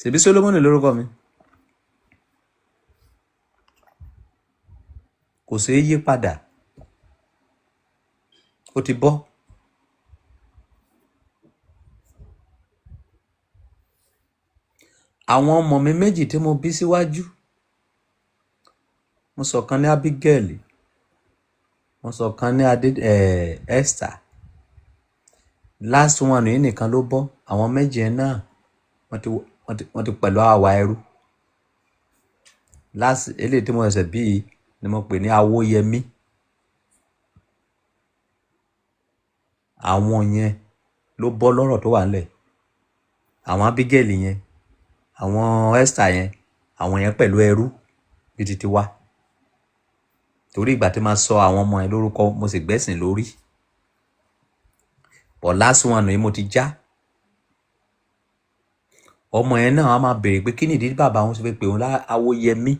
ṣebí Solomoni lórúkọ mi. Kò ṣeé yí padà. Ó ti bọ́. Àwọn ọmọ mi méjì tí mo bí síwájú, mo sọ̀kan ní Abigail, mo sọ̀kan ní Esther. Last one yìí nìkan ló bọ́. Àwọn méjì yẹn náà wọ́n ti pẹ̀lú àwa ẹrú. Last eléyìí tí mo ṣẹ̀ṣẹ̀ bí ni mo pè ní Awóyẹmí. Àwọn yẹn ló bọ́ lọ́rọ̀ tó wà nílẹ̀. Àwọn Abigail yẹn, àwọn Esther yẹn, àwọn yẹn pẹ̀lú ẹrú bí ti wá. Torí ìgbà tí máa sọ àwọn ọmọ yẹn lórúkọ mo sì gbẹ́sìn lórí. But last one yìí mo ti já. Ọmọ yẹn náà á máa béèrè pé kí nìdí bàbá wọn ṣe fẹ́ pè wọn Awóyẹmí.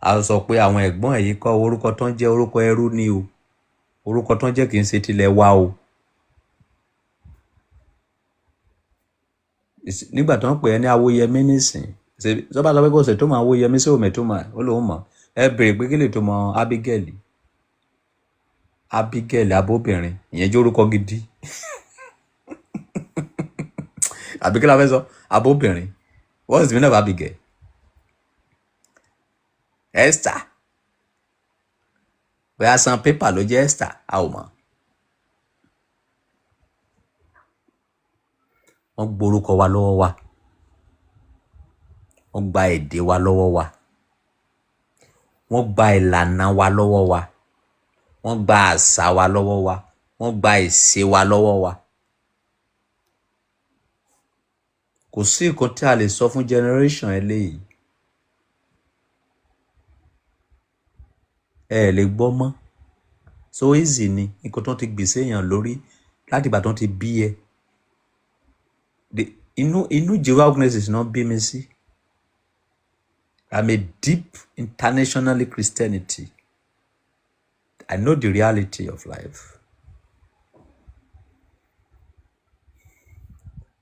A sọ pé àwọn ẹ̀gbọ́n ẹ̀ yìí kọ́ orúkọ tó ń jẹ́ orúkọ ẹrú ni o. Orúkọ tó ń jẹ́ kì í ṣe tilẹ̀ wa o. Nígbà tó ń pè ẹ́ ní Awóyẹmí nísìn, sọ́ba sọ pé kò ṣe tó mọ Awóyẹmí sí òmè tó mọ ẹ̀, ó lóun mọ̀. Ẹ béèrè pé kí lè tó mọ Abigail. Abigail abóbìnrin, ìyẹn jẹ́ orúkọ gidi. Àbí kí la fẹ́ sọ? Abóbìnrin. What is the meaning of Abigail? Esther. Bóyá san pépà ló jẹ́ Esther, a ò mọ̀. Wọ́n gborúkọ wa lọ́wọ́ wa. Wọ́n gba èdè wa lọ́wọ́ wa. Wọ́n gba ìlànà wa lọ́wọ́ wa. Wọ́n gba àṣà wa lọ́wọ́ wa. Wọ́n gba ìṣe wa lọ́wọ́ wa. Kò sí nǹkan tí a lè sọ fún generation eléyìí. Ẹ lè gbọ́ mọ́. So easy ni nǹkan tó ti gbèsè èèyàn lórí láti ìgbà tó ti bí ẹ. Inú Jehovah's Witnesses náà bí mi sí. I'm a deep internationally Christianity. I know the reality of life.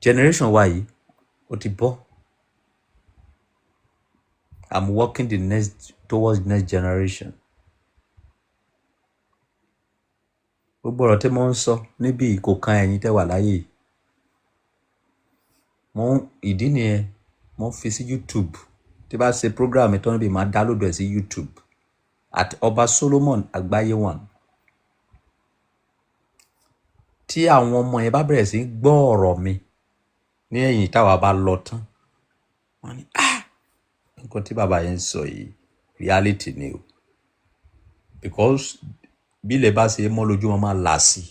Generation wa yìí, ó ti bọ́. I'm working towards the next generation. Gbogbo ọ̀rọ̀ tí mo ń sọ níbi kò kan ẹ̀yin tẹ́ wà láyé. Ìdí nìyẹn mo fi sí YouTube. Tí bá ṣe program tó níbi máa download ẹ̀ sí YouTube at Ọba Solomon Àgbáyé 1. Tí àwọn ọmọ yẹn bá bẹ̀rẹ̀ sí gbọ́ ọ̀rọ̀ mi ní ẹ̀yìn táwa bá lọ tán, wọ́n ní nǹkan tí bàbá yẹn ń sọ yìí reality ni o. Because bí ilẹ̀ bá ṣe mọ́ lójú wọn máa là sí.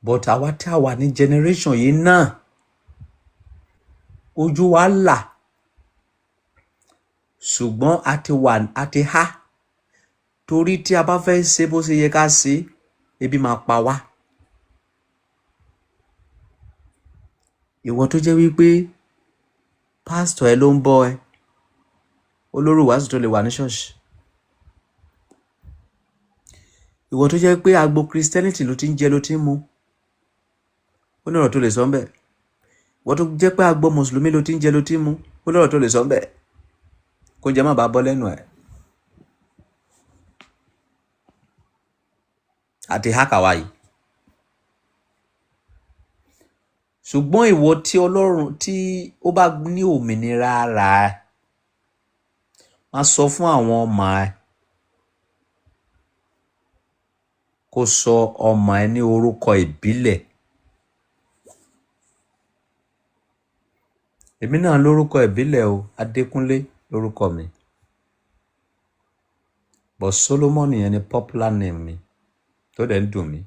But àwa tí a wà ní generation yìí náà, ojú wa là. Ṣùgbọ́n a ti há. Torí tí a bá fẹ́ ṣe bó ṣe yẹ ká ṣe, ebi máa pa wá. Ìwọ tó jẹ́ wípé pásítọ̀ ẹ ló ń bọ́ ẹ, olórí wàásù tó lè wà ní ṣọ́ọ̀ṣì. Ìwọ tó jẹ́ pé agbo Christianity ló ti ń jẹ ló ti ń mu, ó ní ọ̀rọ̀ tó lè sọ ń bẹ̀. Ìwọ tó jẹ́ pé agbo mùsùlùmí ló ti ń jẹ ló ti ń mu, ó ní ọ̀rọ̀ tó lè sọ ń bẹ̀. Kó jẹ́ má bàa bọ́ lẹ́nu ẹ̀. Àti hákàwá yìí. Ṣùgbọ́n ìwọ tí Ọlọ́run tí ó bá ní òmìnira ara ẹ, máa sọ fún àwọn ọmọ ẹ kó sọ ọmọ ẹ ní orúkọ ìbílẹ̀. Èmi náà lórúkọ ìbílẹ̀ o, Adékúnlé lórúkọ mi. But Solomon yẹn ni popular name mi tó dẹ̀ ń dùn mí.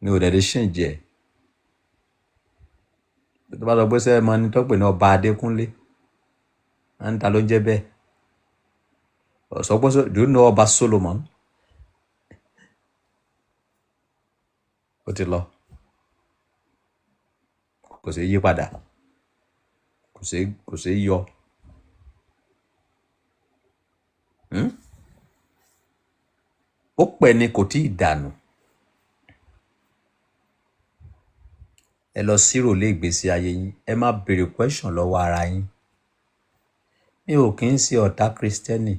Ni ò dẹ̀ lè change ẹ̀. Tó bá lọ gbé sẹ́yìn mọ́ ni tó pè ní Ọba Adékúnlé. À ń ta ló ń jẹ́ bẹ́ẹ̀. Do you know Ọba Solomon? Ó ti lọ. Kò sí yí padà. Kò sí yọ. Ó pẹ́ ni kò tí ì dànù. ẹ lọ sírò lé ìgbésí ayé yín, ẹ má béèrè question lọ́wọ́ ara yín. Mi ò kì í ṣe ọ̀tá Kristẹni,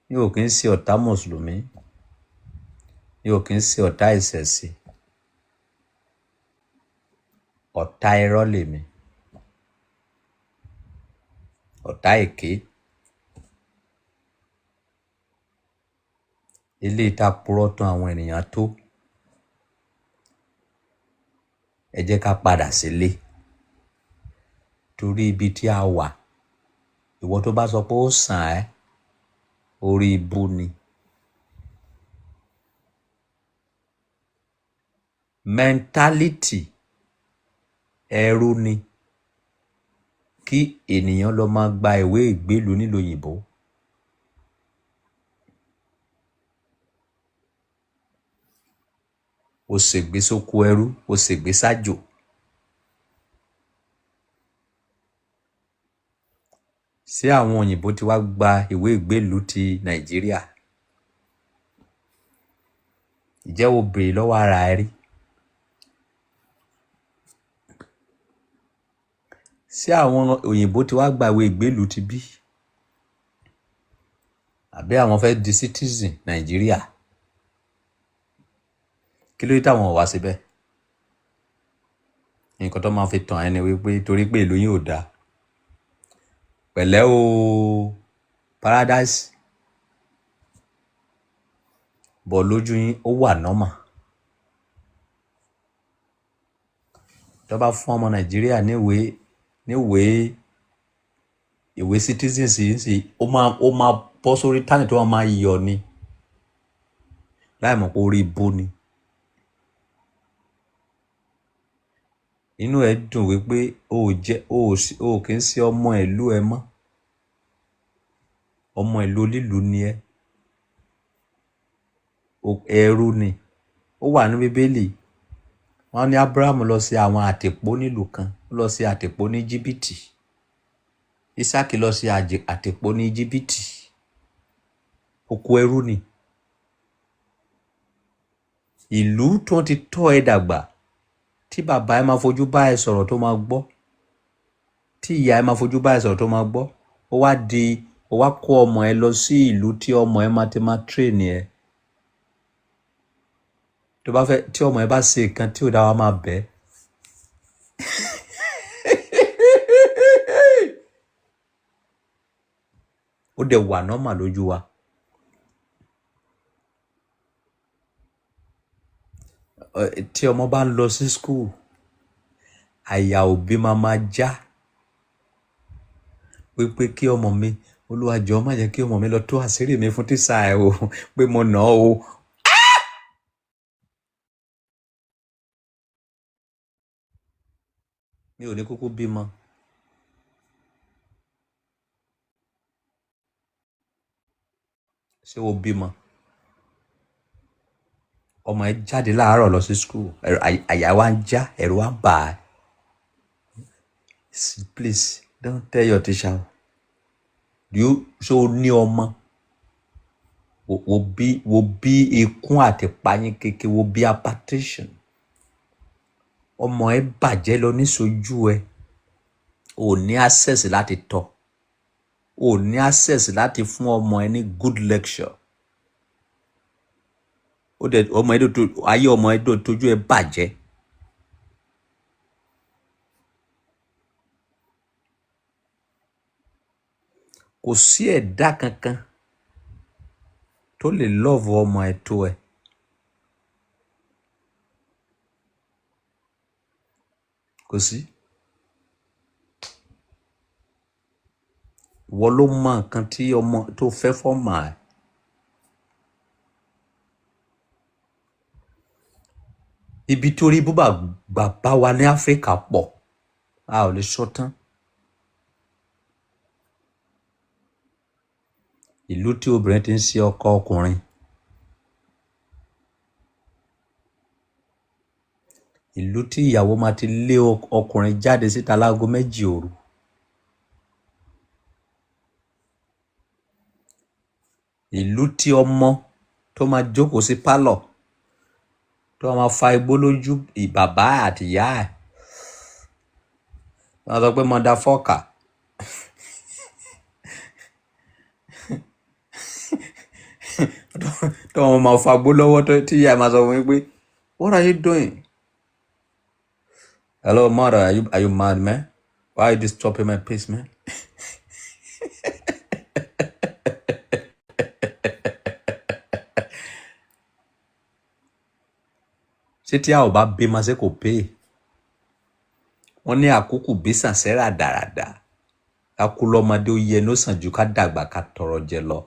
mi ò kì í ṣe ọ̀tá Mùsùlùmí, mi ò kì í ṣe ọ̀tá ìṣẹ̀ṣe, ọ̀tá irọ́ lèmi, ọ̀tá èké. Eléyìí tá purọ́ tán àwọn ènìyàn tó. Ẹ jẹ́ ká padà sílé, torí ibi tí a wà, ìwọ tó bá sọ pé ó sàn ẹ́, orí ibú ni. Mentality ẹrú ni kí ènìyàn lọ máa gba ìwé ìgbélùú nílùú òyìnbó. Ó ṣègbé sóko ẹrú, ó ṣègbé sájò. Ṣé àwọn òyìnbó ti wá gba ìwé ìgbélùú ti Nàìjíríà? Ǹjẹ́ o béèrè lọ́wọ́ ara ẹ rí? Ṣé àwọn òyìnbó ti wá gba ìwé ìgbélùú ti bí? Àbí àwọn fẹ́ di citizen Nàìjíríà? Kí ló dé táwọn ò wá síbẹ̀? Nǹkan tó máa fi tàn ẹni wípé torí pé ìlú yín ò dáa. Pẹ̀lẹ́ o Paradise, bọ̀ lójú yín ó wà normal. Tó bá fún ọmọ Nàìjíríà ìwé citizens yìí sí, ó máa bọ́ sórí tánì tó máa yọ ni, láì mọ̀ pé orí ibú ni. Inú ẹ dùn wípé o kì í ṣe ọmọ ìlú ẹ mọ́, ọmọ ìlú onílùú ni ẹ, ẹrú ni. Ó wà ní Bíbélì, wọ́n ní Abraham lọ sí àwọn àtìpó nílùú kan, ó lọ sí àtìpó ní Íjíbítì. Isaac lọ sí àtìpó ní Íjíbítì. Oko ẹrú ni. Ìlú tó ti tọ́ ẹ dàgbà, tí bàbá ẹ máa fojú bá ẹ sọ̀rọ̀ tó máa gbọ́, tí ìyá ẹ máa fojú bá ẹ sọ̀rọ̀ tó máa gbọ́, ó wá kó ọmọ ẹ lọ sí ìlú tí ọmọ ẹ máa train ẹ. Tí ọmọ ẹ bá ṣe nǹkan tí ò dá, wa máa bẹ̀. Ó dẹ̀ wà normal lójú wa. Tí ọmọ bá ń lọ sí school, àyà òbí máa já wípé kí ọmọ mi, Olúwa jọ̀ọ́ má jẹ́ kí ọmọ mi lọ tú àṣírí mi fún tíṣà ẹ o, pé mo nà ọ́ o. Mi ò ní kúkú bímọ. Ṣé o bímọ? Ọmọ ẹ jáde láàárọ̀ lọ sí school, àyà wa ń já, ẹ̀rù wa ń bà á. Please don't tell your teacher. Ṣé o ní ọmọ? Wo bí ikún àti payín kéke, wo bí hypertension. Ọmọ ẹ bàjẹ́ lọ níṣojú ẹ. O ní access láti tọ́. O ní access láti fún ọmọ ẹ ní good lecture. Ayé ọmọ ẹ tójú ẹ bàjẹ́. Kò sí ẹ̀dá kankan tó lè love ọmọ ẹ tó ẹ. Kò sí. Ìwọ ló mọ nǹkan tí ọmọ tó fẹ́ fọ́mọ ẹ. Ibi tó rí búbà bàbá wa ní Áfíríkà pọ̀, a ò lè sọ tán. Ìlú tí obìnrin ti ń ṣe ọkọ ọkùnrin. Ìlú tí ìyàwó máa ti lé ọkùnrin jáde síta láago 2 òru. Ìlú tí ọmọ tó máa jókòó sí pálọ̀ tó máa fa igbó lójú bàbá àti ìyá ẹ̀ wọ́n sọ pé mọ́dáfọ́kà tó wọn máa fa igbó lọ́wọ́ tí ìyá ẹ̀ máa sọ fún mi pé what are you doing? Hello mother, are you mad, man? Why are you disturbing my peace, man? ṣé tí a ò bá bímọ ṣé kò pé wọ́n ní àkókò bí sàn sẹ́rà dáradá akú lọ́mọdé ó yẹ ní ó sàn ju ká dàgbà ká tọrọ jẹ lọ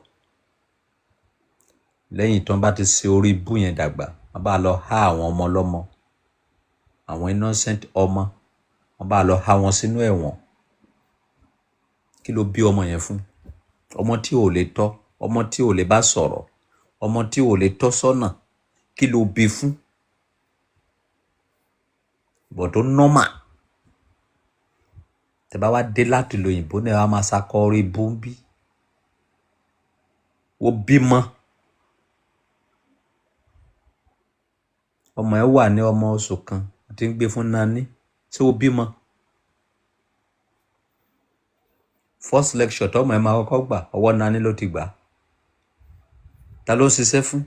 lẹ́yìn tó ń bá ti ṣe orí ibú yẹn dàgbà wọ́n bá lọ há àwọn ọmọ lọ́mọ àwọn innocent ọmọ wọ́n bá lọ há wọn sínú ẹ̀wọ̀n kí ló bí ọmọ yẹn fún ọmọ tí ò lè tọ́ ọmọ tí ò lè bá sọ̀rọ̀ ọmọ tí ò lè tọ́ sọ́nà kí ló bí fún bọ̀dọ̀ nọ́mà tẹ́ bá wá dé láti lo òyìnbó náà wá máa sakọ orí ibú ń bí ó bímọ ọmọ ẹ wà ní ọmọ oṣù kan àti ń gbé fún nání tí ó bímọ first lecture tọmọ ẹ máa kọ́kọ́ gbà ọwọ́ nání ló ti gbà ta ló ṣiṣẹ́ fún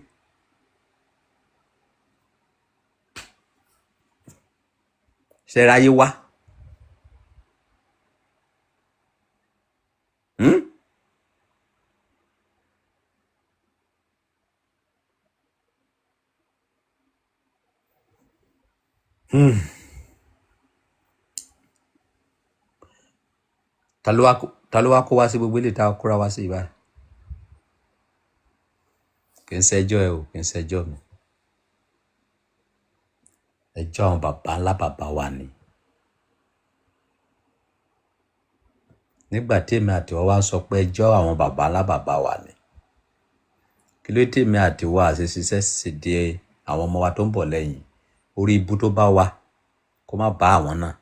ṣe ráyé wá ta ló wá kó wá sí gbogbo ilé tá a kóra wá sí ìbáyìí kì í ṣẹjọ́ ẹ o kì í ṣẹjọ́ mi ẹjọ́ àwọn bàbá ńlá bàbá wa ni nígbà tí èmi àti wọ́n wá sọ pé ẹjọ́ àwọn bàbá ńlá bàbá wa ni kí ló tí èmi àti wọ́n àṣẹ ṣiṣẹ́ sì di àwọn ọmọ wa tó ń bọ̀ lẹ́yìn orí ibú tó bá wa kó má bá àwọn náà